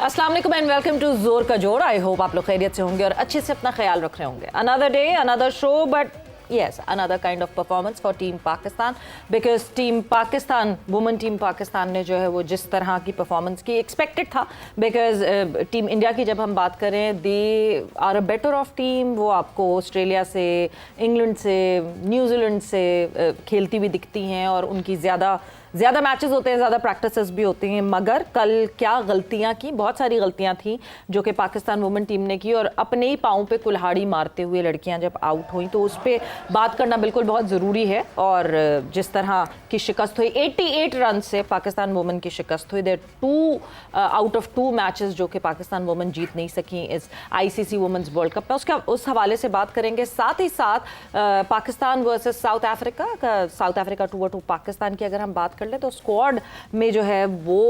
अस्सलाम वालेकुम and welcome to जोर का जोर। आई होप आप लोग खैरियत से होंगे और अच्छे से अपना ख्याल रख रहे होंगे। Another day another show, but yes, another kind of performance for Team Pakistan because Team Pakistan, women Team Pakistan ने जो है वो जिस तरह की परफॉर्मेंस की एक्सपेक्टेड था, बिकॉज टीम इंडिया की जब हम बात करें they are a better of team. वो आपको ऑस्ट्रेलिया से, इंग्लैंड से, न्यूजीलैंड से खेलती हुई दिखती हैं और उनकी ज़्यादा मैचेस होते हैं, ज़्यादा प्रैक्टिसेस भी होती हैं। मगर कल क्या गलतियां की, बहुत सारी गलतियां थी जो कि पाकिस्तान वुमेन टीम ने की और अपने ही पाँव पे कुल्हाड़ी मारते हुए लड़कियां जब आउट हुई तो उस पर बात करना बिल्कुल बहुत ज़रूरी है। और जिस तरह की शिकस्त हुई, 88 रन से पाकिस्तान वुमेन की शिकस्त हुई। देयर 2 आउट ऑफ 2 मैचेस जो कि पाकिस्तान वुमेन जीत नहीं सकी इस ICC वुमेन्स वर्ल्ड कप में, उसका उस हवाले से बात करेंगे। साथ ही साथ Pakistan versus south Africa 2-2 Pakistan की अगर हम बात कर ले तो स्क्वाड में जो है वो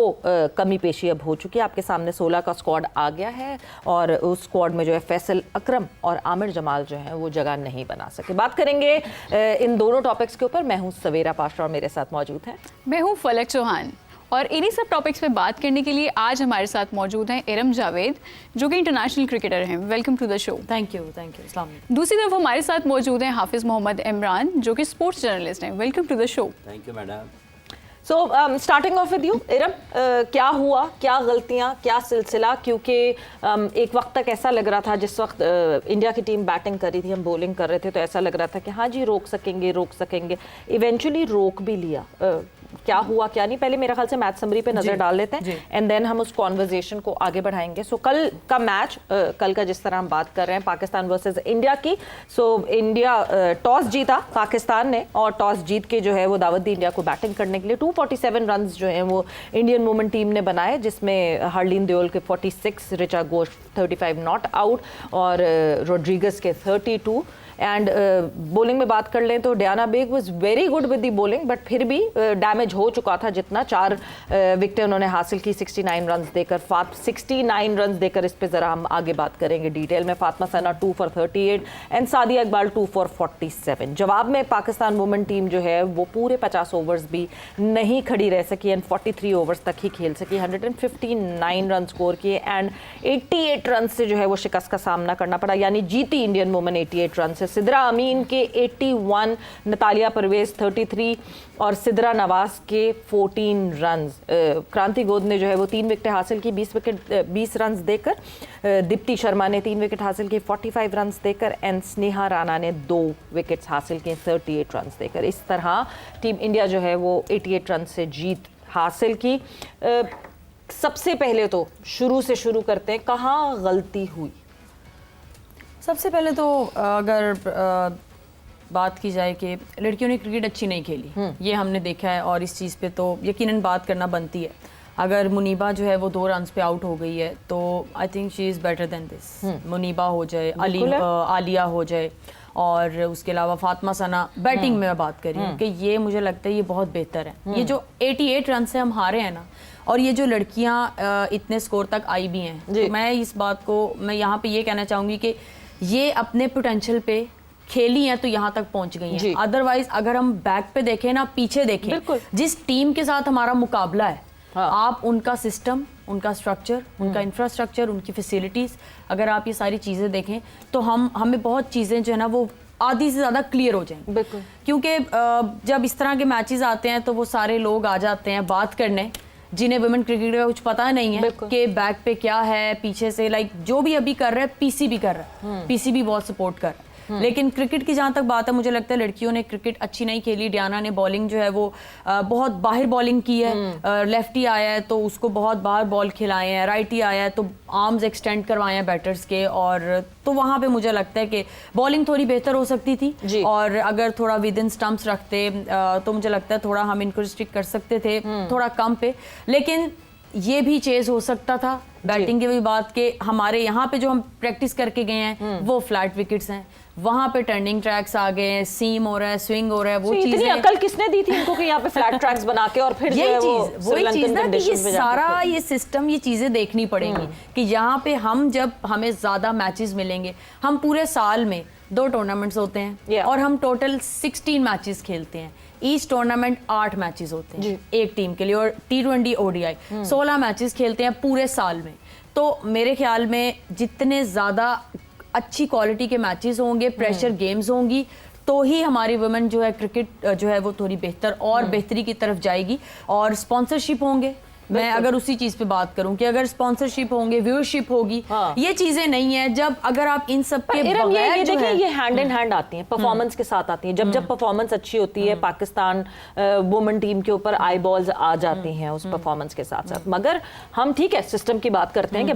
कमी पेशी अब हो चुकी है। आपके सामने 16 का स्क्वाड आ गया है और उस स्क्वाड में जो है फैसल अकरम और आमिर जमाल जो है वो जगह नहीं बना सके। बात करेंगे इन दोनों टॉपिक्स के ऊपर। मैं हूं सवेरा पाशा और मेरे साथ मौजूद हैं, मैं हूं फलक चौहान। और इन्हीं सब टॉपिक्स पे बात करने के लिए आज हमारे साथ मौजूद हैं इरम जावेद, जो कि इंटरनेशनल क्रिकेटर हैं। Welcome to the show. Thank you. अस्सलाम वालेकुम। दूसरी तरफ हमारे साथ मौजूद हैं हाफिज मोहम्मद इमरान, जो कि स्पोर्ट्स जर्नलिस्ट हैं। Welcome to the show. Thank you madam. So starting off with you Iram, क्या हुआ, क्या गलतियां, क्या सिलसिला? क्योंकि एक वक्त तक ऐसा लग रहा था, जिस वक्त इंडिया की टीम बैटिंग कर रही थी, हम बॉलिंग कर रहे थे, तो ऐसा लग रहा था कि हाँ जी रोक सकेंगे। इवेंचुअली रोक भी लिया। क्या हुआ क्या नहीं, पहले मेरा ख्याल से मैच समरी पे नजर डाल लेते हैं एंड देन हम उस कॉन्वर्जेशन को आगे बढ़ाएंगे। सो कल का मैच, कल का जिस तरह हम बात कर रहे हैं पाकिस्तान वर्सेस इंडिया की। सो इंडिया टॉस जीता पाकिस्तान ने और टॉस जीत के जो है वो दावत दी इंडिया को बैटिंग करने के लिए। 247 रन जो हैं वो इंडियन वुमेन टीम ने बनाए, जिसमें हरलीन देओल के 46, रिचा घोष 35 नॉट आउट और रोड्रिगस के 32। एंड बॉलिंग में बात कर लें तो Diana Baig was very good with the bowling, but फिर भी डैमेज हो चुका था जितना। 4 विकेटें उन्होंने हासिल की 69 रन देकर। 69 रन देकर इस पे ज़रा हम आगे बात करेंगे डिटेल में। फातिमा सना 2 for 38 and Sadia Iqbal 2 for 47। जवाब में पाकिस्तान वुमेन टीम जो है वो पूरे 50 ओवर्स भी नहीं खड़ी रह सकी एंड 43 ओवर्स तक ही खेल सकी। 159 रन स्कोर किए एंड 88 रन से जो है वो शिकस्त का सामना करना पड़ा, यानी जीती इंडियन वुमेन 88 रन से। सिद्रा अमीन के 81, नतालिया परवेज 33 और सिद्रा नवाज के 14 रन। क्रांति गोद ने जो है वो 3 विकेट हासिल की 20 रन देकर। दीप्ति शर्मा ने 3 विकेट हासिल की 45 रन देकर एंड स्नेहा राणा ने 2 विकेट्स हासिल किए 38 रन देकर। इस तरह टीम इंडिया जो है वो 88 रन से जीत हासिल की। सबसे पहले तो शुरू करते हैं, कहाँ गलती हुई? सबसे पहले तो अगर बात की जाए कि लड़कियों ने क्रिकेट अच्छी नहीं खेली, ये हमने देखा है और इस चीज़ पे तो यकीनन बात करना बनती है। अगर मुनीबा जो है वो 2 रन पे आउट हो गई है तो I think she is better than this. Muneeba हो जाए, आलिया हो जाए और उसके अलावा फातिमा सना। बैटिंग में मैं बात कर रही हूँ कि ये मुझे लगता है ये बहुत बेहतर है। ये जो 88 रन से हम हारे हैं ना, और ये जो लड़कियाँ इतने स्कोर तक आई भी हैं, तो मैं इस बात को मैं यहाँ पे ये कहना चाहूँगी कि ये अपने पोटेंशियल पे खेली हैं तो यहाँ तक पहुंच गई हैं। अदरवाइज अगर हम बैक पे देखें ना, पीछे देखें, जिस टीम के साथ हमारा मुकाबला है, आप उनका सिस्टम, उनका स्ट्रक्चर, उनका इंफ्रास्ट्रक्चर, उनकी फैसिलिटीज, अगर आप ये सारी चीजें देखें तो हमें बहुत चीजें जो है ना वो आधी से ज्यादा क्लियर हो जाएंगी। क्योंकि जब इस तरह के मैचेस आते हैं तो वो सारे लोग आ जाते हैं बात करने जिन्हें वुमेन क्रिकेट का कुछ पता नहीं है कि बैक पे क्या है, पीछे से लाइक जो भी अभी कर रहा है पीसी भी कर रहा है, पीसी भी बहुत सपोर्ट कर रहा है। लेकिन क्रिकेट की जहाँ तक बात है, मुझे लगता है लड़कियों ने क्रिकेट अच्छी नहीं खेली। डियाना ने बॉलिंग जो है वो बहुत बाहर बॉलिंग की है। लेफ्टी आया है तो उसको बहुत बाहर बॉल खिलाए हैं, राइटी आया है तो आर्म्स एक्सटेंड करवाए हैं बैटर्स के, और तो वहाँ पे मुझे लगता है कि बॉलिंग थोड़ी बेहतर हो सकती थी। और अगर थोड़ा विद इन स्टंप्स रखते तो मुझे लगता है थोड़ा हम इनको रिस्ट्रिक्ट कर सकते थे, थोड़ा कम पे। लेकिन ये भी चेज हो सकता था। बैटिंग की भी बात के हमारे यहाँ पे जो हम प्रैक्टिस करके गए हैं वो फ्लैट विकेट्स हैं, वहाँ पे टर्निंग ट्रैक्स आ गए हैं, सीम हो रहा है, स्विंग हो रहा है। वो चीज़ इतनी अकल किसने दी थी इनको कि यहाँ पे फ्लैट ट्रैक्स बना के और फिर यही चीज वही चीज ना कि ये सारा ये सिस्टम, ये चीजें देखनी पड़ेंगी कि यहाँ पे हम जब हमें ज्यादा मैचेस मिलेंगे, हम पूरे साल में 2 टूर्नामेंट्स होते हैं और हम टोटल 16 मैचेस खेलते हैं। ईच टूर्नामेंट 8 मैचेस होते हैं एक टीम के लिए और T20 ODI 16 मैचेस खेलते हैं पूरे साल में। तो मेरे ख्याल में जितने ज़्यादा अच्छी क्वालिटी के मैचेस होंगे, प्रेशर गेम्स होंगी, तो ही हमारी वुमेन जो है क्रिकेट जो है वो थोड़ी बेहतर और बेहतरी की तरफ जाएगी। और स्पॉन्सरशिप होंगे, मैं अगर उसी चीज पे बात करूं कि अगर स्पॉन्सरशिप होंगे, व्यूअरशिप होगी, हाँ। ये चीजें नहीं है। जब अगर आप इन सब के इरम, बगैर ये जो देखिए है ये हैंड इन हैंड आती हैं, परफॉर्मेंस के साथ आती हैं। जब परफॉर्मेंस अच्छी होती है, पाकिस्तान वुमेन टीम के ऊपर आई बॉल्स आ जाती हैं उस परफॉर्मेंस के साथ साथ। मगर हम ठीक है सिस्टम की बात करते हैं कि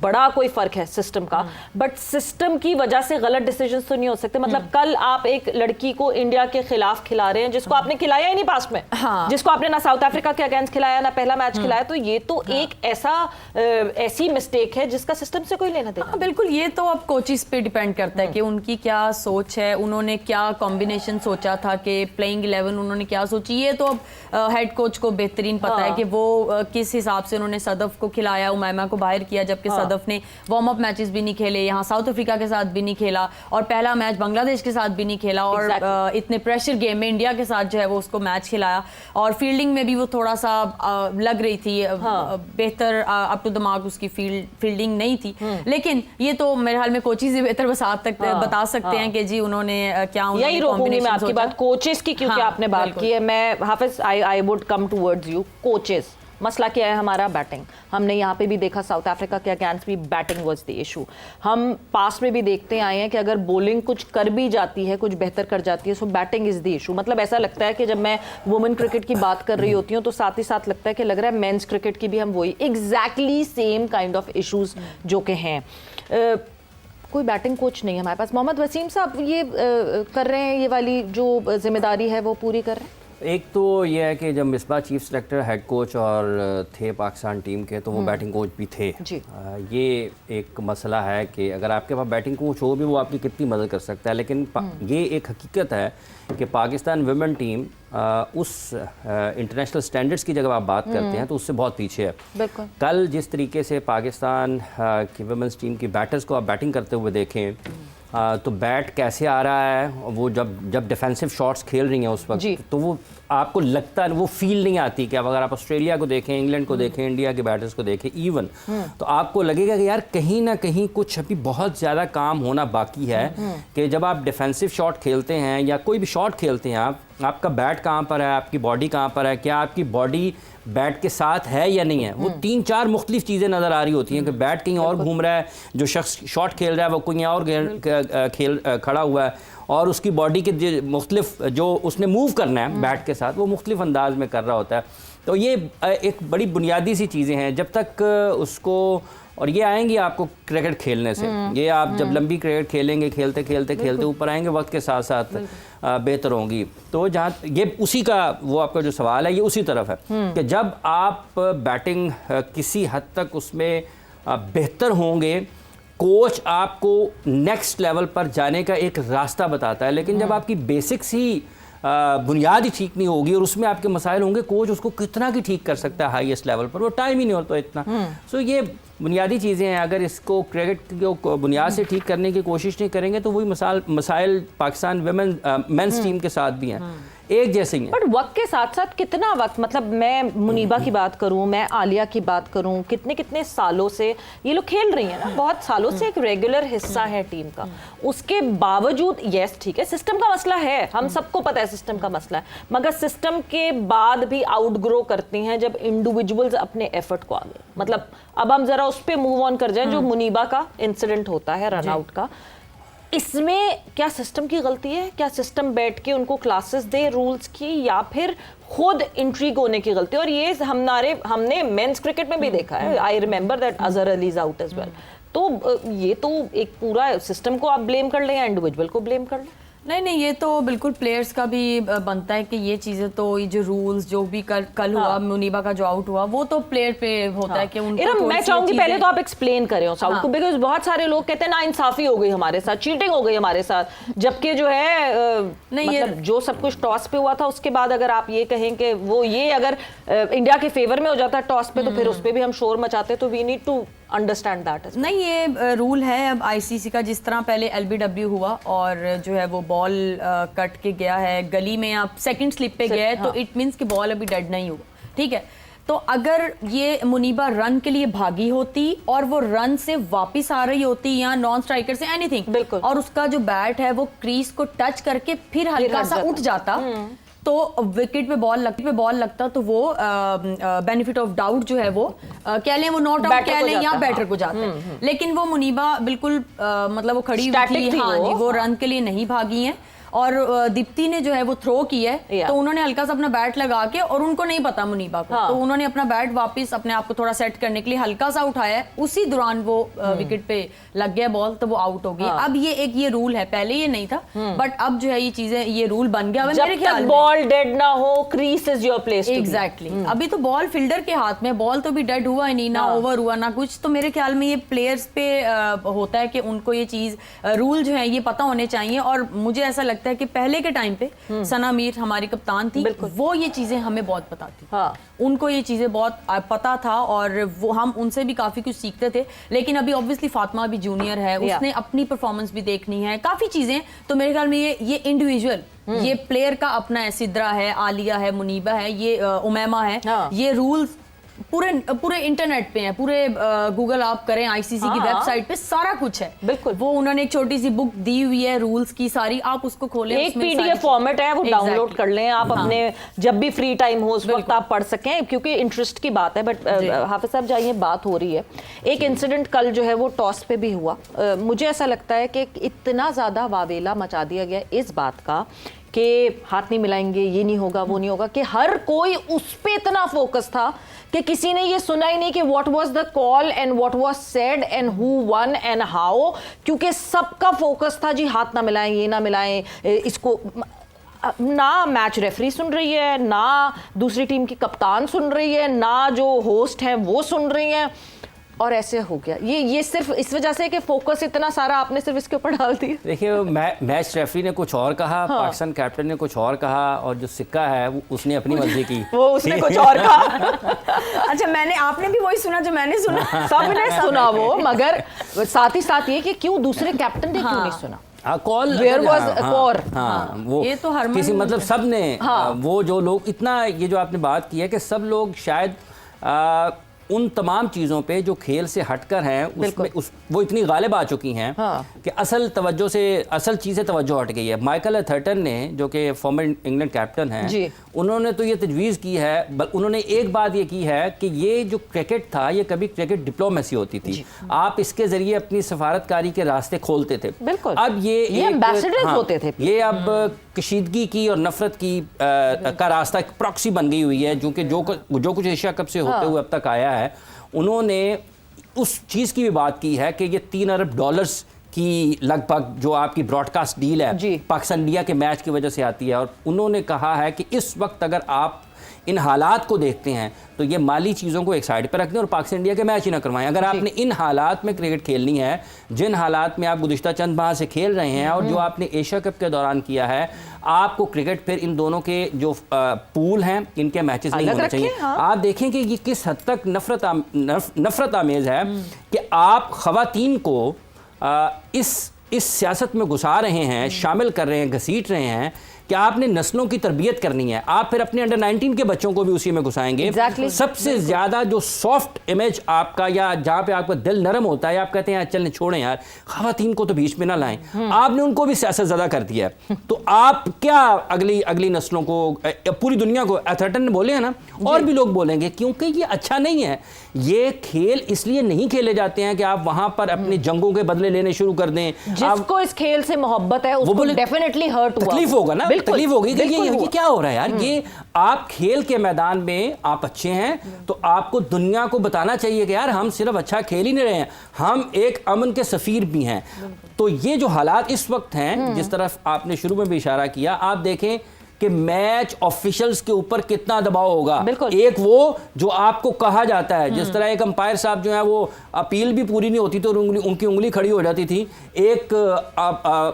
बड़ा कोई फर्क है सिस्टम का, बट सिस्टम की वजह से गलत डिसीजन तो नहीं हो सकते। मतलब कल आप एक लड़की को इंडिया के खिलाफ खिला रहे हैं जिसको आपने खिलाया ही नहीं पास्ट में, जिसको आपने ना साउथ अफ्रीका के अगेंस्ट खिलाया ना पहला मैच खिलाया, तो ये तो एक ऐसी मिस्टेक है जिसका सिस्टम से कोई लेना देना। बिल्कुल, ये तो अब कोचिस पे डिपेंड करता है कि उनकी क्या सोच है, उन्होंने क्या कॉम्बिनेशन सोचा था कि प्लेइंग 11 उन्होंने क्या सोची। ये तो अब हेड कोच को बेहतरीन पता है कि वो किस हिसाब से उन्होंने सदफ को खिलाया, उमैमा को बाहर किया, जबकि सदफ ने वार्म अप मैचेस भी नहीं खेले, यहाँ साउथ अफ्रीका के साथ भी नहीं खेला और पहला मैच बांग्लादेश के साथ भी नहीं खेला और इतने प्रेशर गेम में इंडिया के साथ जो है वो उसको मैच खिलाया और फील्डिंग में भी वो थोड़ा सा लग रही थी, बेहतर अप टू द मार्क उसकी फील्डिंग नहीं थी। लेकिन ये तो मेरे हाल में कोचिज ही बेहतर बता सकते हैं कि जी उन्होंने क्या यही रोकूंगी मैं आपकी बात कोचेस की, क्योंकि आपने बात की है। मैं Hafeez I would come towards you. Coaches, मसला क्या है हमारा? बैटिंग। हमने यहाँ पे भी देखा साउथ अफ्रीका के अगेंस्ट भी बैटिंग वाज द इशू। हम पास में भी देखते आए हैं कि अगर बॉलिंग कुछ कर भी जाती है, कुछ बेहतर कर जाती है, सो बैटिंग इज द इशू। मतलब ऐसा लगता है कि जब मैं वुमेन क्रिकेट की बात कर रही होती हूँ तो साथ ही साथ लगता है कि लग रहा है मेंस क्रिकेट की भी हम वही exactly same kind of issues जो कि हैं। कोई बैटिंग कोच नहीं है हमारे पास। मोहम्मद वसीम साहब ये कर रहे हैं, ये वाली जो जिम्मेदारी है वो पूरी कर रहे हैं। एक तो ये है कि जब Misbah chief selector head coach और थे पाकिस्तान टीम के, तो वो बैटिंग कोच भी थे जी। ये एक मसला है कि अगर आपके पास बैटिंग कोच हो भी वो आपकी कितनी मदद कर सकता है। लेकिन ये एक हकीकत है कि पाकिस्तान वुमेन टीम उस इंटरनेशनल स्टैंडर्ड्स की जब आप बात करते हैं तो उससे बहुत पीछे है। बिल्कुल। कल जिस तरीके से पाकिस्तान की वुमेन्स टीम की बैटर्स को आप बैटिंग करते हुए देखें तो बैट कैसे आ रहा है, वो जब डिफेंसिव शॉट्स खेल रही हैं उस वक्त, तो वो आपको लगता है, वो फील नहीं आती कि अब अगर आप ऑस्ट्रेलिया को देखें, इंग्लैंड को देखें, इंडिया के बैटर्स को देखें इवन, तो आपको लगेगा कि यार कहीं ना कहीं कुछ अभी बहुत ज़्यादा काम होना बाकी है। कि जब आप डिफेंसिव शॉट खेलते हैं या कोई भी शॉट खेलते हैं, आपका बैट कहाँ पर है, आपकी बॉडी कहाँ पर है, क्या आपकी बॉडी बैट के साथ है या नहीं है, वो 3-4 मुख्तलिफ चीज़ें नज़र आ रही होती हैं कि बैट कहीं और घूम रहा है, जो शख्स शॉट खेल रहा है वो कहीं और खेल खड़ा हुआ है और उसकी बॉडी के मुख्तलिफ जो उसने मूव करना है बैट के साथ वो मुख्तलिफ अंदाज में कर रहा होता है। तो ये एक बड़ी बुनियादी सी चीज़ें हैं। जब तक उसको, और ये आएंगी आपको क्रिकेट खेलने से, ये आप जब लंबी क्रिकेट खेलेंगे, खेलते ऊपर आएंगे, वक्त के साथ साथ बेहतर होंगी। तो जहाँ ये उसी का वो आपका जो सवाल है ये उसी तरफ है कि जब आप बैटिंग किसी हद तक उसमें बेहतर होंगे, कोच आपको नेक्स्ट लेवल पर जाने का एक रास्ता बताता है। लेकिन जब आपकी बेसिक्स ही बुनियाद ही ठीक नहीं होगी और उसमें आपके मसाइल होंगे, कोच उसको कितना की ठीक कर सकता है हाईएस्ट लेवल पर, वो टाइम ही नहीं होता इतना। सो ये बुनियादी चीज़ें हैं। अगर इसको क्रिकेट को बुनियाद से ठीक करने की कोशिश नहीं करेंगे तो वही मसाइल पाकिस्तान मेंस टीम के साथ भी हैं, एक जैसे ही हैं। बट वक्त के साथ साथ कितना वक्त, मतलब मैं मुनीबा की बात करूं, मैं आलिया की बात करूं, कितने सालों से ये लोग खेल रही हैं ना, बहुत सालों से एक रेगुलर हिस्सा है टीम का। उसके बावजूद यस ठीक है सिस्टम का मसला है, हम सबको पता है सिस्टम का मसला है, मगर सिस्टम के बाद भी आउटग्रो करती हैं जब इंडिविजुअल्स अपने एफर्ट को आगे। मतलब अब हम जरा उस पर मूव ऑन कर जाएं, जो मुनीबा का इंसिडेंट होता है रन आउट का, इसमें क्या सिस्टम की गलती है? क्या सिस्टम बैठ के उनको क्लासेस दे रूल्स की, या फिर खुद इंट्रीग होने की गलती? और ये हमने मेंस क्रिकेट में भी देखा है। I remember that Azhar Ali is out as well. तो ये तो एक पूरा सिस्टम को आप ब्लेम कर लें या इंडिविजुअल को ब्लेम कर लें? नहीं, ये तो बिल्कुल प्लेयर्स का भी बनता है कि ये चीज़ें तो, ये जो रूल्स जो भी कल हुआ, मुनीबा का जो आउट हुआ, वो तो प्लेयर पे होता है कि उनको मैं चाहूंगी पहले तो आप एक्सप्लेन करें उस आउट को, बिकॉज बहुत सारे लोग कहते हैं ना इंसाफी हो गई हमारे साथ, चीटिंग हो गई हमारे साथ, जबकि जो है मतलब जो सब कुछ टॉस पे हुआ था उसके बाद अगर आप ये कहें कि वो ये अगर इंडिया के फेवर में हो जाता है टॉस पे, तो फिर उस पर भी हम शोर मचाते, तो we need to understand that. नहीं, ये रूल है अब आईसीसी का, जिस तरह पहले एलबीडब्ल्यू हुआ और जो है वो बॉल कट के गया है गली में, आप सेकंड स्लिप पे गया है, तो इट मींस कि बॉल अभी डेड नहीं हुआ, ठीक है। तो अगर ये मुनीबा रन के लिए भागी होती और वो रन से वापस आ रही होती या नॉन स्ट्राइकर से एनीथिंग, बिल्कुल, और उसका जो बैट है वो क्रीज को टच करके फिर हल्का सा उठ जाता, तो विकेट पे बॉल लगता तो वो बेनिफिट ऑफ डाउट जो है वो कह लें, वो नॉट आउट कह लें या बैटर को जाता है। लेकिन वो मुनीबा बिल्कुल मतलब वो खड़ी हुई थी, हाँ जी, वो रन के लिए नहीं भागी है। और दीप्ति ने जो है वो थ्रो किया है, तो उन्होंने हल्का सा अपना बैट लगा के, और उनको नहीं पता मुनीबा को, तो उन्होंने अपना बैट वापस अपने आप को थोड़ा सेट करने के लिए हल्का सा उठाया है, उसी दौरान वो विकेट पे लग गया बॉल, तो वो आउट हो गई। अब ये रूल है, पहले ये नहीं था, बट अब जो है ये चीजें, ये रूल बन गया। जब तक बॉल डेड ना हो, crease is your place. Exactly, अभी तो बॉल फील्डर के हाथ में, बॉल तो भी डेड हुआ ही नहीं, ना ओवर हुआ ना कुछ, तो मेरे ख्याल में ये प्लेयर्स पे होता है कि उनको ये चीज, रूल जो है ये पता होने चाहिए। और मुझे ऐसा लगता है कि पहले के टाइम पे सना मीर हमारी कप्तान थी, वो ये चीजें हमें बहुत बताती, उनको ये चीजें बहुत पता था, और वो हम उनसे भी काफी कुछ सीखते थे। लेकिन अभी ऑब्वियसली फातिमा भी जूनियर है, उसने अपनी परफॉर्मेंस भी देखनी है, काफी चीजें, तो मेरे ख्याल में ये इंडिविजुअल, ये प्लेयर का अपना है, सिद्रा है, आलिया है, मुनीबा है, ये उमैमा है, ये रूल्स पूरे इंटरनेट पे हैं, पूरे गूगल आप करें, आईसीसी की वेबसाइट पे सारा कुछ है। बिल्कुल, वो उन्होंने एक छोटी सी बुक दी हुई है रूल्स की सारी, आप उसको खोलें, एक पीडीएफ फॉर्मेट है, वो डाउनलोड कर लें आप, अपने जब भी फ्री टाइम हो उस वक्त आप पढ़ सकें, क्योंकि इंटरेस्ट की बात है। बट हाफिज साहब, जहाँ ये बात हो रही है, एक इंसिडेंट कल जो है वो टॉस पे भी हुआ। मुझे ऐसा लगता है कि इतना ज्यादा वावेला मचा दिया गया इस बात का कि हाथ नहीं मिलाएंगे, ये नहीं होगा, वो नहीं होगा, कि हर कोई उस पे इतना फोकस था कि किसी ने ये सुना ही नहीं कि what was the call and what was said and who one and how, क्योंकि सबका फोकस था जी हाथ ना मिलाएं, ये ना मिलाएं, इसको ना मैच रेफरी सुन रही है, ना दूसरी टीम की कप्तान सुन रही है, ना जो होस्ट है वो सुन रही है, और ऐसे हो गया। ये सिर्फ इस वजह से कि फोकस इतना सारा आपने सिर्फ इसके ऊपर डाल दिया। देखिए, मैच रेफरी ने कुछ और कहा, पाकिस्तान कैप्टन ने कुछ और कहा, और जो सिक्का है वो उसने अपनी मर्जी की, वो उसने कुछ और कहा। अच्छा, आपने भी वही सुना जो मैंने सुना। सबने सुना वो, मगर साथ ही साथ ये कि क्यों दूसरे कैप्टन ने क्यों नहीं सुना कॉल, वो ये तो हर किसी मतलब सब ने, वो जो लोग इतना, ये जो आपने बात की है कि सब लोग शायद उन तमाम चीज़ों पे जो खेल से हटकर हैं उसमें वो इतनी गालिब आ चुकी हैं कि असल तवज्जो से, असल चीज़ से तवज्जो हट गई है। माइकल एथर्टन ने, जो कि फॉर्मर इंग्लैंड कैप्टन हैं, उन्होंने तो ये तजवीज़ की है, उन्होंने एक बात ये की है कि ये जो क्रिकेट था, ये कभी क्रिकेट डिप्लोमेसी होती थी, आप इसके ज़रिए अपनी सफारतकारी के रास्ते खोलते थे। अब ये एम्बेसडर्स होते थे, ये अब कशीदगी की और नफरत की का रास्ता एक प्रॉक्सी बन गई हुई है, जो कि जो कुछ एशिया कप से होते हुए अब तक आया है। उन्होंने उस चीज़ की भी बात की है कि ये $3 अरब की लगभग जो आपकी ब्रॉडकास्ट डील है पाकिस्तान इंडिया के मैच की वजह से आती है, और उन्होंने कहा है कि इस वक्त अगर आप इन हालात को देखते हैं तो ये माली चीज़ों को एक साइड पर रख दें और पाकिस्तान इंडिया के मैच ही ना करवाएं। अगर आपने इन हालात में क्रिकेट खेलनी है, जिन हालात में आप गुज़िश्ता चंद माह से खेल रहे हैं, और जो आपने एशिया कप के दौरान किया है, आपको क्रिकेट फिर इन दोनों के जो पूल हैं, इनके मैचेस नहीं होने चाहिए। आप देखें कि ये किस हद तक नफरत आमेज़ है कि आप ख़वातीन को इस सियासत में घुसा रहे हैं, शामिल कर रहे हैं, घसीट रहे हैं कि आपने नस्लों की तरबियत करनी है, आप फिर अपने अंडर 19 के बच्चों को भी उसी में घुसाएंगे। सबसे ज़्यादा जो सॉफ्ट इमेज आपका, या जहाँ पे आपका दिल नरम होता है, आप कहते हैं चलने छोड़ें यार, ख़वातीन को तो बीच में ना लाएं, आपने उनको भी सियासत ज़्यादा कर दिया है। तो आप क्या अगली नस्लों को, पूरी दुनिया को, एथर्टन ने बोले हैं ना, और भी लोग बोलेंगे, क्योंकि ये अच्छा नहीं है। ये खेल इसलिए नहीं खेले जाते हैं कि आप वहाँ पर अपनी जंगों के बदले लेने शुरू कर दें। जिसको इस खेल से मोहब्बत है उसको डेफिनेटली हर्ट हुआ, तकलीफ होगा ना, तकलीफ होगी कि ये क्या हो रहा है यार। ये आप खेल के मैदान में आप अच्छे हैं, तो आपको दुनिया को बताना चाहिए कि यार हम सिर्फ अच्छा खेल ही नहीं रहे हैं, हम एक अमन के सफीर भी हैं। तो ये जो हालात इस वक्त हैं, जिस तरफ आपने शुरू में भी इशारा किया, आप देखें कि मैच ऑफिशियल्स के ऊपर कितना दबाव होगा। एक वो जो आपको कहा जाता है, जिस तरह एक अंपायर साहब जो है वो अपील भी पूरी नहीं होती तो उनकी उंगली खड़ी हो जाती थी। एक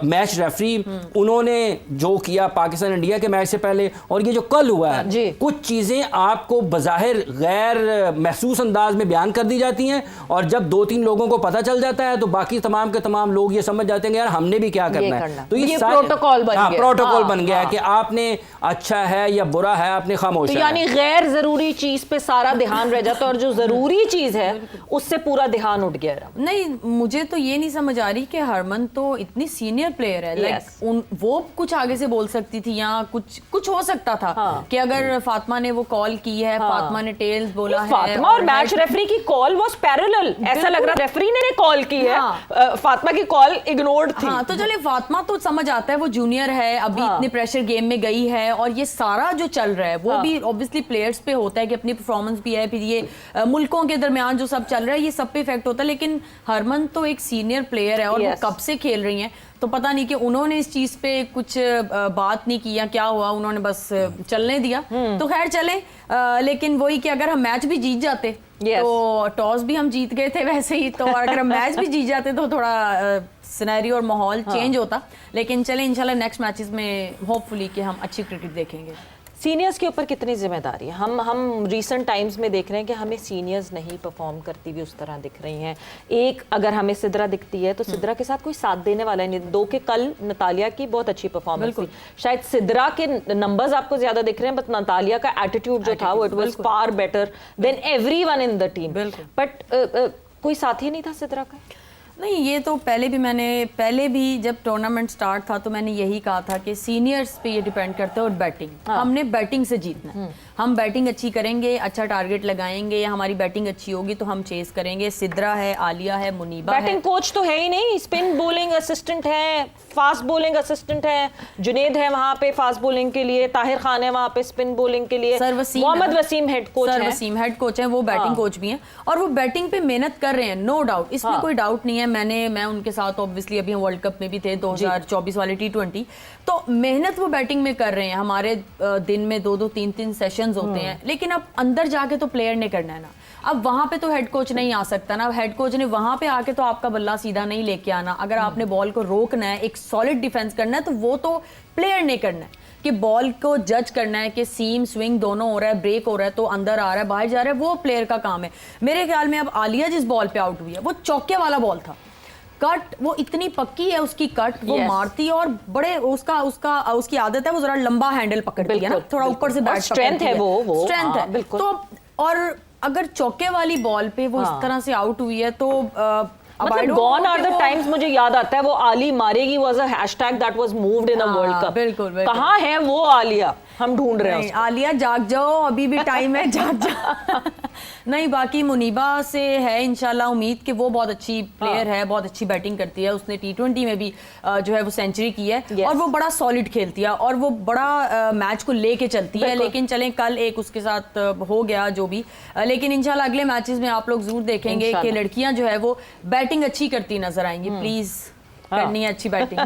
मैच रेफरी, उन्होंने जो किया पाकिस्तान इंडिया के मैच से पहले, और ये जो कल हुआ है, कुछ चीज़ें आपको बज़ाहिर गैर महसूस अंदाज में बयान कर दी जाती हैं, और जब 2-3 लोगों को पता चल जाता है तो बाकी तमाम के तमाम लोग ये समझ जाते हैं कि यार हमने भी क्या करना है। तो ये प्रोटोकॉल बन गया है कि आपने में अच्छा है या बुरा है आपने खामोश तो यानी गैर जरूरी चीज पे सारा ध्यान रह जाता है और जो जरूरी चीज है उससे पूरा ध्यान उठ गया है। नहीं, मुझे तो ये नहीं समझ आ रही कि हरमन तो इतनी सीनियर प्लेयर है, Yes. वो कुछ आगे से बोल सकती थी या कुछ हो सकता था। हाँ. कि अगर फातिमा ने वो कॉल की है, फातिमा ने टेल्स बोला है, फातिमा और मैच रेफरी की कॉल वाज पैरेलल, ऐसा लग रहा रेफरी ने कॉल की है, फातिमा की कॉल इग्नोर्ड थी। हाँ, तो चले फातिमा तो समझ आता है, वो जूनियर है, अभी इतने प्रेशर गेम में गई है, और ये सारा जो चल रहा है वो भी ऑब्वियसली प्लेयर्स पे होता है कि अपनी परफॉर्मेंस भी है, फिर ये मुल्कों के दरमियान जो सब चल रहा है ये सब पे इफेक्ट होता है। लेकिन हरमन तो एक सीनियर प्लेयर है और वो कब से खेल रही हैं, तो पता नहीं कि उन्होंने इस चीज पे कुछ बात नहीं की या क्या हुआ, उन्होंने बस चलने दिया। तो खैर चले, लेकिन वही कि अगर हम मैच भी जीत जाते तो टॉस भी हम जीत गए थे वैसे ही, तो अगर हम मैच भी जीत जाते तो थोड़ा सिनेरियो और माहौल चेंज होता। लेकिन चले इंशाल्लाह नेक्स्ट मैचेस में होपफुली कि हम अच्छी क्रिकेट देखेंगे। सीनियर्स के ऊपर कितनी जिम्मेदारी है? हम रीसेंट टाइम्स में देख रहे हैं कि हमें सीनियर्स नहीं परफॉर्म करती भी उस तरह दिख रही हैं। एक अगर हमें सिद्रा दिखती है तो सिद्रा के साथ कोई साथ देने वाला है नहीं। दो के कल नतालिया की बहुत अच्छी परफॉर्मेंस थी, शायद सिद्रा के नंबर्स आपको ज्यादा दिख रहे हैं, बट नतालिया का एटीट्यूड जो था वो it was far better than everyone in the team. But कोई साथी नहीं था सिद्रा का। नहीं, ये तो पहले भी जब टूर्नामेंट स्टार्ट था तो मैंने यही कहा था कि सीनियर्स पे ये डिपेंड करता है और बैटिंग, हमने बैटिंग से जीतना है। हम बैटिंग अच्छी करेंगे, अच्छा टारगेट लगाएंगे, या हमारी बैटिंग अच्छी होगी तो हम चेस करेंगे। सिद्रा है, आलिया है, मुनीबा है। बैटिंग कोच तो है ही नहीं, स्पिन बॉलिंग असिस्टेंट है, फास्ट बॉलिंग असिस्टेंट है, जुनेद है वहां पे फास्ट बॉलिंग के लिए, ताहिर खान है वहां पे स्पिन बॉलिंग के लिए, मोहम्मद वसीम हेड कोच है, वसीम हेड कोच है, वो बैटिंग कोच भी हैं और वो बैटिंग पे मेहनत कर रहे हैं, नो डाउट, इसमें कोई डाउट नहीं है। मैं उनके साथ ऑब्वियसली अभी हम वर्ल्ड कप में भी थे 2024 वाले T20, तो मेहनत वो बैटिंग में कर रहे हैं। हमारे दिन में 2-2, 3-3 सेशंस होते हैं, लेकिन अब अंदर जाके तो प्लेयर ने करना है ना। अब वहां पे तो हेड कोच नहीं आ सकता ना, हेड कोच ने वहां पे आके तो आपका बल्ला सीधा नहीं लेके आना। अगर आपने बॉल को रोकना है, एक सॉलिड डिफेंस करना है, तो वो तो प्लेयर ने करना है कि बॉल को जज करना है कि सीम स्विंग दोनों हो रहा है, ब्रेक हो रहा है तो अंदर आ रहा है, बाहर जा रहा है, वो प्लेयर का काम है। मेरे ख्याल में अब आलिया जिस बॉल पे आउट हुई है वो चौके वाला बॉल था, कट वो इतनी पक्की है उसकी कट, वो मारती है और बड़े उसकी आदत है वो जरा लंबा हैंडल पकड़ती है ना, थोड़ा ऊपर से बैट स्ट्रेंथ है, वो स्ट्रेंथ है बिल्कुल। तो और अगर चौके वाली बॉल पे वो इस तरह से आउट हुई है तो मतलब गॉन आर द टाइम्स, मुझे याद आता है वो आली मारेगी was a hashtag that was moved in a world cup. बिल्कुल। कहाँ है वो आलिया, हम ढूंढ रहे हैं। आलिया जाग जाओ, अभी भी टाइम है, जाग जाओ। नहीं, बाकी मुनीबा से है इंशाल्लाह उम्मीद कि वो बहुत अच्छी प्लेयर है, बहुत अच्छी बैटिंग करती है। उसने T20 में भी जो है वो सेंचुरी की है और वो बड़ा सॉलिड खेलती है और वो बड़ा मैच को लेके चलती है। लेकिन चलें, कल एक उसके साथ हो गया जो भी, लेकिन इंशाल्लाह अगले मैचेस में आप लोग जरूर देखेंगे कि लड़कियां जो है वो बैटिंग अच्छी करती नजर आएंगी। प्लीज करनी है अच्छी बैटिंग।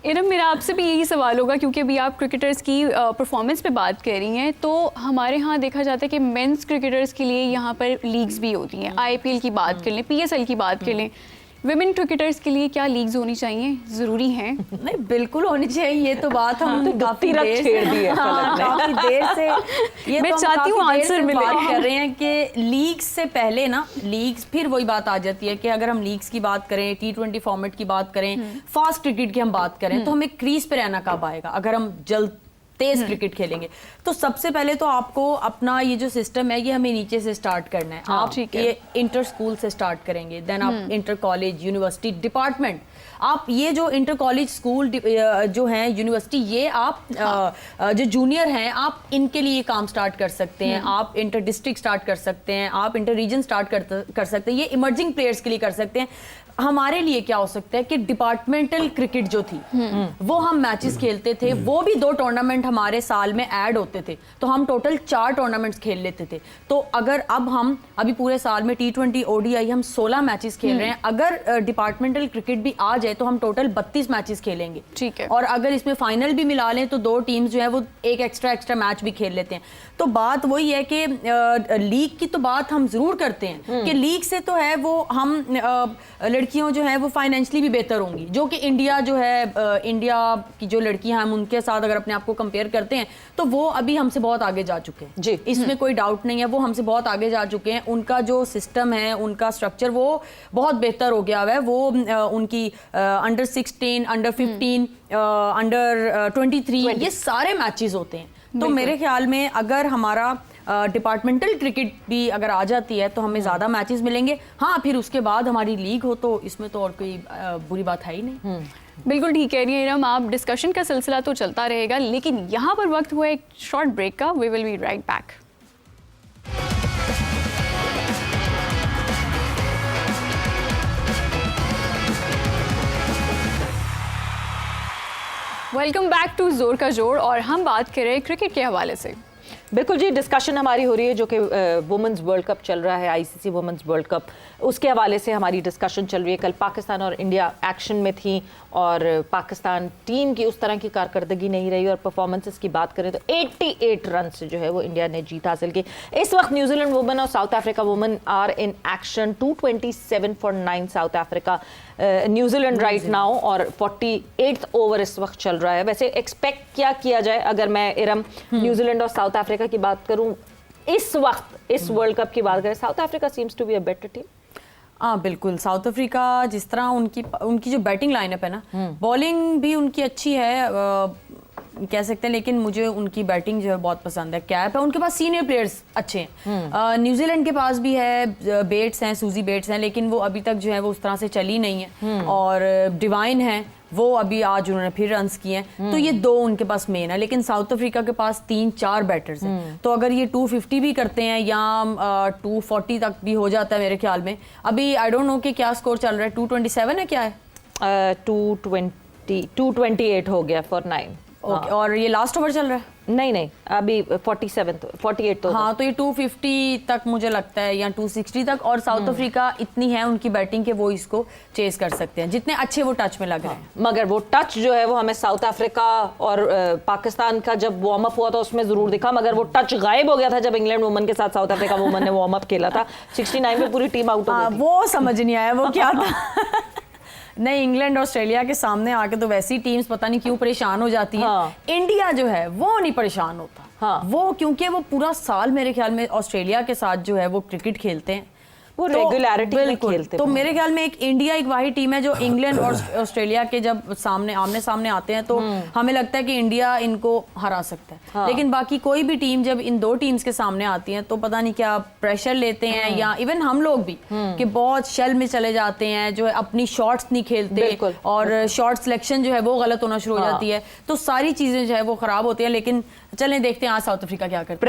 इरम, मेरा आपसे भी यही सवाल होगा, क्योंकि अभी आप क्रिकेटर्स की परफॉर्मेंस पे बात कर रही हैं, तो हमारे यहाँ देखा जाता है कि मेंस क्रिकेटर्स के लिए यहाँ पर लीग्स भी होती हैं। IPL की बात कर लें, PSL की बात कर लें, विमेन क्रिकेटर्स के लिए क्या लीग्स होनी चाहिए, ज़रूरी हैं? नहीं, बिल्कुल होनी चाहिए। ये तो बात हम काफी देर से ये मैं चाहती हूँ आंसर मिले। बात कर रहे हैं कि लीग्स से पहले ना, लीग्स फिर वही बात आ जाती है कि अगर हम लीग्स की बात करें, T20 फॉर्मेट की बात करें, फास्ट क्रिकेट की हम बात करें, तो हमें क्रीज पे रहना कब आएगा? अगर हम जल्द तेज क्रिकेट खेलेंगे तो सबसे पहले तो आपको अपना ये जो सिस्टम है ये हमें नीचे से स्टार्ट करना है। आप ये इंटर स्कूल से स्टार्ट करेंगे, देन आप इंटर कॉलेज, यूनिवर्सिटी, डिपार्टमेंट, आप ये जो इंटर कॉलेज स्कूल जो हैं, यूनिवर्सिटी, ये आप जो जूनियर हैं आप इनके लिए काम स्टार्ट कर सकते हैं। आप इंटर डिस्ट्रिक्ट स्टार्ट कर सकते हैं, आप इंटर रीजन स्टार्ट कर सकते हैं। ये इमर्जिंग प्लेयर्स के लिए कर सकते हैं। हमारे लिए क्या हो सकता है कि डिपार्टमेंटल क्रिकेट जो थी वो हम मैचेस खेलते थे, वो भी 2 टूर्नामेंट हमारे साल में ऐड होते थे, तो हम टोटल 4 टूर्नामेंट्स खेल लेते थे। तो अगर अब हम अभी पूरे साल में T20 ODI हम 16 मैचेस खेल रहे हैं, अगर डिपार्टमेंटल क्रिकेट भी आ जाए तो हम टोटल 32 मैचेस खेलेंगे। ठीक है। और अगर इसमें फाइनल भी मिला लें तो 2 टीम्स जो है वो एक एक्स्ट्रा मैच भी खेल लेते हैं। तो बात वही है कि लीग की तो बात हम जरूर करते हैं कि लीग से तो है वो हम लड़कियों जो है वो फाइनेंशियली भी बेहतर होंगी, जो कि इंडिया जो है इंडिया की जो लड़कियां हम उनके साथ अगर अपने आप को कंपेयर करते हैं तो वो अभी हमसे बहुत आगे जा चुके हैं जी। इसमें कोई डाउट नहीं है, वो हमसे बहुत आगे जा चुके हैं। उनका जो सिस्टम है, उनका स्ट्रक्चर वो बहुत बेहतर हो गया है। वो उनकी अंडर 16, अंडर 15, अंडर 23 ये सारे मैचेस होते हैं। तो मेरे ख्याल में अगर हमारा डिपार्टमेंटल क्रिकेट भी अगर आ जाती है तो हमें ज़्यादा मैचेस मिलेंगे। हाँ, फिर उसके बाद हमारी लीग हो तो इसमें तो और कोई बुरी बात है ही नहीं। बिल्कुल ठीक कह रही हैं इरम आप, डिस्कशन का सिलसिला तो चलता रहेगा, लेकिन यहाँ पर वक्त हुआ एक शॉर्ट ब्रेक का। We will be right back. Welcome back to जोर का जोर, और हम बात कर रहे हैं क्रिकेट के हवाले से। बिल्कुल जी, डिस्कशन हमारी हो रही है जो कि वुमेंस वर्ल्ड कप चल रहा है, आईसीसी वुमेंस वर्ल्ड कप, उसके हवाले से हमारी डिस्कशन चल रही है। कल पाकिस्तान और इंडिया एक्शन में थी और पाकिस्तान टीम की उस तरह की कारकर्दगी नहीं रही, और परफॉर्मेंसेस की बात करें तो 88 रन से जो है वो इंडिया ने जीत हासिल की। इस वक्त न्यूजीलैंड वुमेन और South Africa women are in action. 227 for 9 South Africa, New Zealand right now, और 48th ओवर इस वक्त चल रहा है। वैसे एक्सपेक्ट क्या किया जाए, अगर मैं इरम न्यूजीलैंड और साउथ अफ्रीका की बात करूं इस वक्त, इस वर्ल्ड कप की बात करें, South Africa seems to be a better team. हाँ बिल्कुल, साउथ अफ्रीका जिस तरह उनकी जो बैटिंग लाइनअप है ना, बॉलिंग भी उनकी अच्छी है कह सकते हैं, लेकिन मुझे उनकी बैटिंग जो है बहुत पसंद है। कैप है, उनके पास सीनियर प्लेयर्स अच्छे हैं। न्यूजीलैंड के पास भी है, बेट्स हैं, सूजी बेट्स हैं, लेकिन वो अभी तक जो है वो उस तरह से चली नहीं है। और डिवाइन है, वो अभी आज उन्होंने फिर रन्स किए हैं। तो ये दो उनके पास मेन है, लेकिन साउथ अफ्रीका के पास 3-4 बैटर्स हैं। तो अगर ये 250 भी करते हैं या 240 तक भी हो जाता है मेरे ख्याल में। अभी आई डोंट नो कि क्या स्कोर चल रहा है, 227 है क्या है? 228 हो गया फॉर 9। ओके, और ये लास्ट ओवर चल रहा है? नहीं, अभी 48 तो हाँ, तो ये 250 तक मुझे लगता है या 260 तक। और साउथ अफ्रीका इतनी है उनकी बैटिंग के वो इसको चेस कर सकते हैं, जितने अच्छे वो टच में लग रहे हैं। मगर वो टच जो है वो हमें साउथ अफ्रीका और पाकिस्तान का जब वार्म अप हुआ था उसमें जरूर दिखा, मगर वो टच गायब हो गया था जब इंग्लैंड वुमन के साथ साउथ अफ्रीका वुमन ने वार्म अप खेला था। 69 में पूरी टीम आउट हो गई थी। वो समझ नहीं आया वो क्या था। नहीं, इंग्लैंड ऑस्ट्रेलिया के सामने आके तो वैसी टीम्स पता नहीं क्यों परेशान हो जाती हैं। हाँ। इंडिया जो है वो नहीं परेशान होता। हाँ। वो क्योंकि वो पूरा साल मेरे ख्याल में ऑस्ट्रेलिया के साथ जो है वो क्रिकेट खेलते हैं, वो रेगुलरिटी में खेलते तो हैं। मेरे ख्याल में एक इंडिया एक वाही टीम है जो इंग्लैंड और ऑस्ट्रेलिया के जब आमने सामने आते हैं तो हमें लगता है कि इंडिया इनको हरा सकता है। हाँ। लेकिन बाकी कोई भी टीम जब इन दो टीम्स के सामने आती है तो पता नहीं क्या प्रेशर लेते हैं, या इवन हम लोग भी कि बहुत शेल में चले जाते हैं, जो है अपनी शॉट्स नहीं खेलते और शॉट सिलेक्शन जो है वो गलत होना शुरू हो जाती है। तो सारी चीजें जो है वो खराब होती है। लेकिन चलें देखते हैं आज साउथ अफ्रीका क्या करते हैं।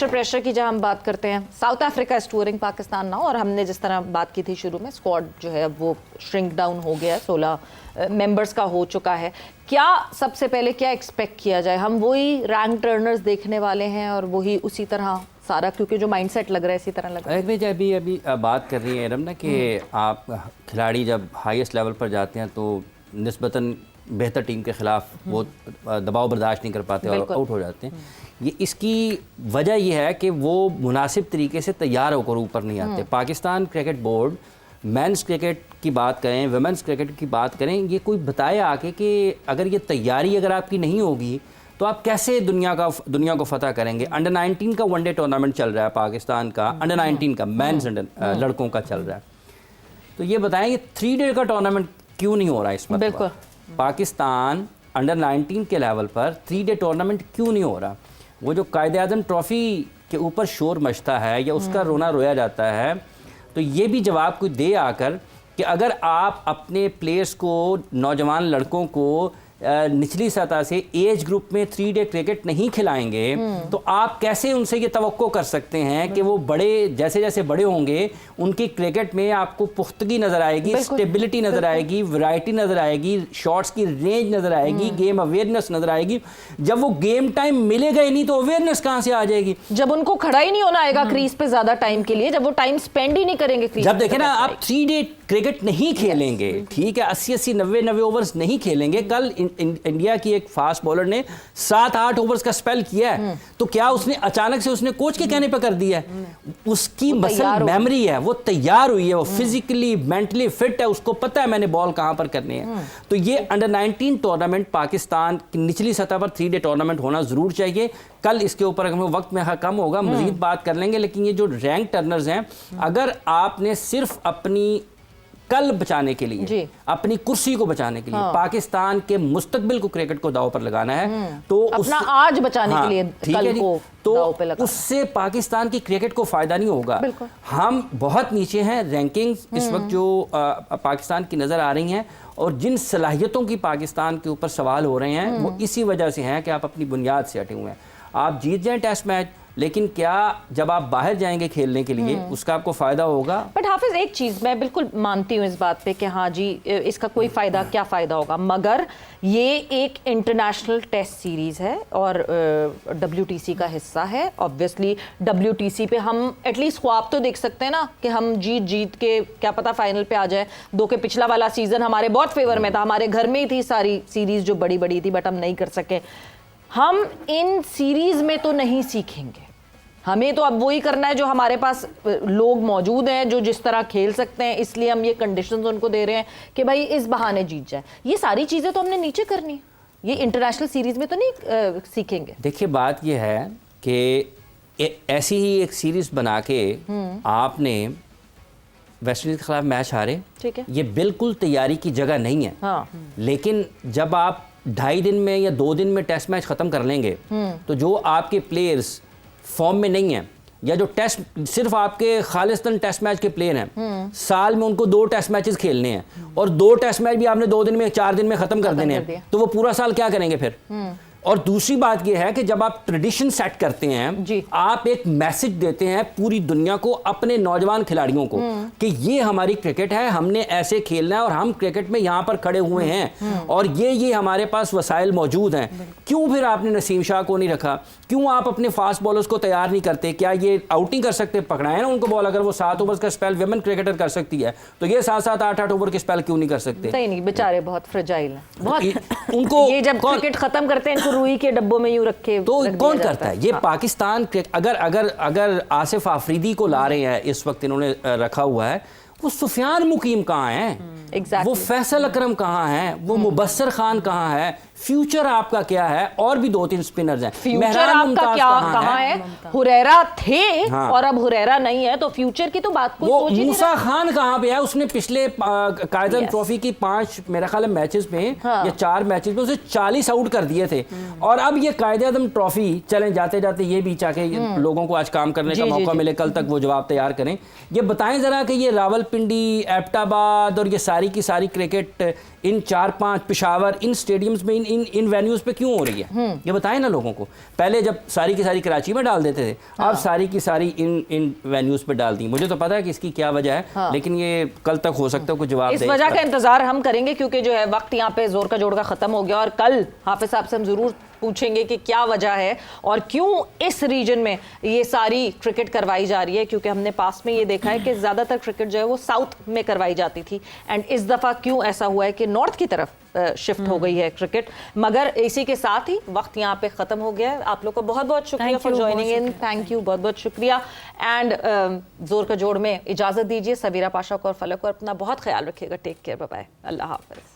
प्रेशर की जब हम बात करते हैं, south Africa is touring Pakistan now, और हमने जिस तरह बात की थी शुरू में, स्क्वाड जो है वो श्रिंक डाउन हो गया, 16 मेंबर्स का हो चुका है। क्या सबसे पहले क्या एक्सपेक्ट किया जाए? हम वही रैंक टर्नर्स देखने वाले हैं और वही उसी तरह सारा, क्योंकि जो माइंडसेट लग रहा है इसी तरह लग रहा है। अभी बात कर रही है इरम ना कि आप खिलाड़ी जब हाईएस्ट लेवल पर जाते हैं तो निस्बतन बेहतर टीम के खिलाफ वो दबाव बर्दाश्त नहीं कर पाते और आउट हो जाते हैं। ये इसकी वजह यह है कि वो मुनासिब तरीके से तैयार होकर ऊपर नहीं आते। Pakistan cricket board men's cricket की बात करें, वुमेंस क्रिकेट की बात करें, ये कोई बताए आके कि अगर ये तैयारी अगर आपकी नहीं होगी तो आप कैसे दुनिया को फतह करेंगे। अंडर 19 का वनडे टूर्नामेंट चल रहा है पाकिस्तान का, अंडर 19 का मेंस लड़कों का चल रहा है। तो ये बताएं ये 3 डे का टूर्नामेंट क्यों नहीं हो रहा है इस बिल्कुल। पाकिस्तान अंडर 19 के लेवल पर 3 डे टूर्नामेंट क्यों नहीं हो रहा? वो जो कायदे-आज़म ट्रॉफी के ऊपर शोर मचता है या उसका रोना रोया जाता है, तो ये भी जवाब कोई दे आकर कि अगर आप अपने प्लेयर्स को, नौजवान लड़कों को निचली सतह से एज ग्रुप में 3 डे क्रिकेट नहीं खिलाएंगे तो आप कैसे उनसे ये तवक्को कर सकते हैं कि वो बड़े जैसे जैसे बड़े होंगे उनकी क्रिकेट में आपको पुख्तगी नजर आएगी, स्टेबिलिटी नजर आएगी, वैरायटी नजर आएगी, शॉट्स की रेंज नजर आएगी, गेम अवेयरनेस नजर आएगी। जब वो गेम टाइम मिलेगा ही नहीं तो अवेयरनेस कहाँ से आ जाएगी? जब उनको खड़ा ही नहीं होना आएगा क्रीज पे ज्यादा टाइम के लिए, जब वो टाइम स्पेंड ही नहीं करेंगे क्रीज जब देखें ना आप 3 डे क्रिकेट नहीं खेलेंगे, ठीक है, 80-80 90-90 ओवर्स नहीं खेलेंगे। कल इंडिया की एक फास्ट बॉलर ने 7-8 ओवर्स का स्पेल किया है, तो क्या उसने अचानक से उसने कोच के कहने पे कर दिया है? उसकी मसल मेमोरी है, वो तैयार हुई है, वो फिजिकली मेंटली फिट है, उसको पता है मैंने बॉल कहां पर करनी है। तो ये अंडर 19 टूर्नामेंट पाकिस्तान की निचली सतह पर 3 डे टूर्नामेंट होना जरूर चाहिए। कल इसके ऊपर अगर वक्त में कम होगा मजीद बात कर लेंगे, लेकिन ये जो रैंक टर्नर्स हैं, अगर आपने सिर्फ अपनी कल बचाने के लिए, अपनी कुर्सी को बचाने के लिए, पाकिस्तान के मुस्तकबिल को क्रिकेट को दाव पर लगाना है, तो अपना आज बचाने के लिए कल को दाव पे लगाना, उससे पाकिस्तान की क्रिकेट को फायदा नहीं होगा। हम बहुत नीचे हैं रैंकिंग्स इस वक्त जो पाकिस्तान की नजर आ रही हैं, और जिन सलाहियतों की पाकिस्तान के ऊपर सवाल हो रहे हैं वो इसी वजह से हैं कि आप अपनी बुनियाद से हटे हुए हैं। आप जीत जाएं टेस्ट मैच, लेकिन क्या जब आप बाहर जाएंगे खेलने के लिए उसका आपको फायदा होगा? बट हाफिज एक चीज मैं बिल्कुल मानती हूँ इस बात पे कि हाँ जी इसका कोई फायदा, क्या फायदा होगा, मगर ये एक इंटरनेशनल टेस्ट सीरीज है और WTC का हिस्सा है। ऑब्वियसली WTC पे हम एटलीस्ट ख्वाब तो देख सकते हैं ना कि हम जीत के क्या पता फाइनल पे आ जाए। दो के पिछला वाला सीजन हमारे बहुत फेवर में था, हमारे घर में ही थी सारी सीरीज जो बड़ी बड़ी थी, बट हम नहीं कर सके। हम इन सीरीज में तो नहीं सीखेंगे, हमें तो अब वही करना है जो हमारे पास लोग मौजूद हैं जो जिस तरह खेल सकते हैं, इसलिए हम ये कंडीशंस उनको दे रहे हैं कि भाई इस बहाने जीत जाए। ये सारी चीजें तो हमने नीचे करनी है, ये इंटरनेशनल सीरीज में तो नहीं सीखेंगे। देखिए बात ये है कि ऐसी ही एक सीरीज बना के आपने वेस्ट इंडीज के खिलाफ मैच हारे, ठीक है, ये बिल्कुल तैयारी की जगह नहीं है। हाँ। लेकिन जब आप 2.5 दिन में या 2 दिन में टेस्ट मैच खत्म कर लेंगे, तो जो आपके प्लेयर्स फॉर्म में नहीं है, या जो टेस्ट सिर्फ आपके खालिस्तान टेस्ट मैच के प्लेयर हैं, साल में उनको 2 टेस्ट मैचेस खेलने हैं, और 2 टेस्ट मैच भी आपने 2 दिन में 4 दिन में खत्म कर देने हैं, तो वो पूरा साल क्या करेंगे फिर? और दूसरी बात यह है कि जब आप ट्रेडिशन सेट करते हैं, आप एक मैसेज देते हैं पूरी दुनिया को, अपने नौजवान खिलाड़ियों को, कि ये हमारी क्रिकेट है, हमने ऐसे खेलना है और हम क्रिकेट में यहां पर खड़े हुए हैं, और ये हमारे पास वसाइल मौजूद हैं। क्यों फिर आपने नसीम शाह को नहीं रखा? क्यों आप अपने फास्ट बॉलर्स को तैयार नहीं करते? क्या ये आउटिंग कर सकते? पकड़ाए ना उनको बॉल, अगर वो 7 ओवर का स्पेल विमेन क्रिकेटर कर सकती है, तो ये 7-7, 8-8 ओवर के स्पेल क्यों नहीं कर सकते? नहीं, बेचारे बहुत फ्रेजाइल हैं, बहुत उनको ये जब क्रिकेट खत्म करते हैं इनको रुई के डब्बों में यूं रखे तो कौन करता है ये? हाँ। पाकिस्तान अगर आसिफ आफरीदी को ला रहे हैं इस वक्त इन्होंने रखा हुआ है, वो सुफियान मुकीम कहाँ हैं? Exactly. वो फैसल अकरम कहाँ हैं? वो मुबस्सर खान कहाँ है? फ्यूचर आपका क्या है? और भी 2-3 स्पिनर्स हैं। फ्यूचर आपका क्या कहाँ है? हुरैरा थे, हाँ। और अब हुरैरा नहीं है, तो फ्यूचर की तो बात कोई सोच ही नहीं मूसा खान कहाँ पे है? उसने पिछले कायदन ट्रॉफी की 5 मेरा ख्याल है मैचेस में, हाँ। या 4 मैचेस में उसे 40 आउट कर दिए थे, और अब ये कायदे-आज़म ट्रॉफी चले जाते जाते ये भी चाहे लोगों को आज काम करने का मौका मिले, कल तक वो जवाब तैयार करें। ये बताएं जरा कि ये रावलपिंडी, एबटाबाद और ये सारी की सारी cricket in 4-5 Peshawar in stadiums में इन वेन्यूज पे क्यों हो रही है? ये बताएं ना लोगों को। पहले जब सारी की सारी कराची में डाल देते थे, हाँ। अब सारी की सारी इन वेन्यूज पे डाल दी। मुझे तो पता है कि इसकी क्या वजह है, हाँ। लेकिन ये कल तक हो सकता है कोई जवाब इस वजह का इंतजार हम करेंगे, क्योंकि जो है वक्त यहाँ पे जोर का जोड़ का खत्म हो गया, और कल हाफिज साहब से हम जरूर पूछेंगे कि क्या वजह है और क्यों इस रीजन में ये सारी क्रिकेट करवाई जा रही है, क्योंकि हमने पास में ये देखा है कि ज़्यादातर क्रिकेट जो है वो साउथ में करवाई जाती थी, एंड इस दफ़ा क्यों ऐसा हुआ है कि नॉर्थ की तरफ शिफ्ट हो गई है क्रिकेट। मगर इसी के साथ ही वक्त यहाँ पे ख़त्म हो गया है। आप लोग को बहुत बहुत शुक्रिया for joining in, thank you, बहुत बहुत शुक्रिया। एंड जोर का जोड़ में इजाज़त दीजिए। सबीरा पाशा को और फलक को अपना बहुत ख्याल रखिएगा। टेक केयर, बाय बाय, अल्लाह हाफ़िज़।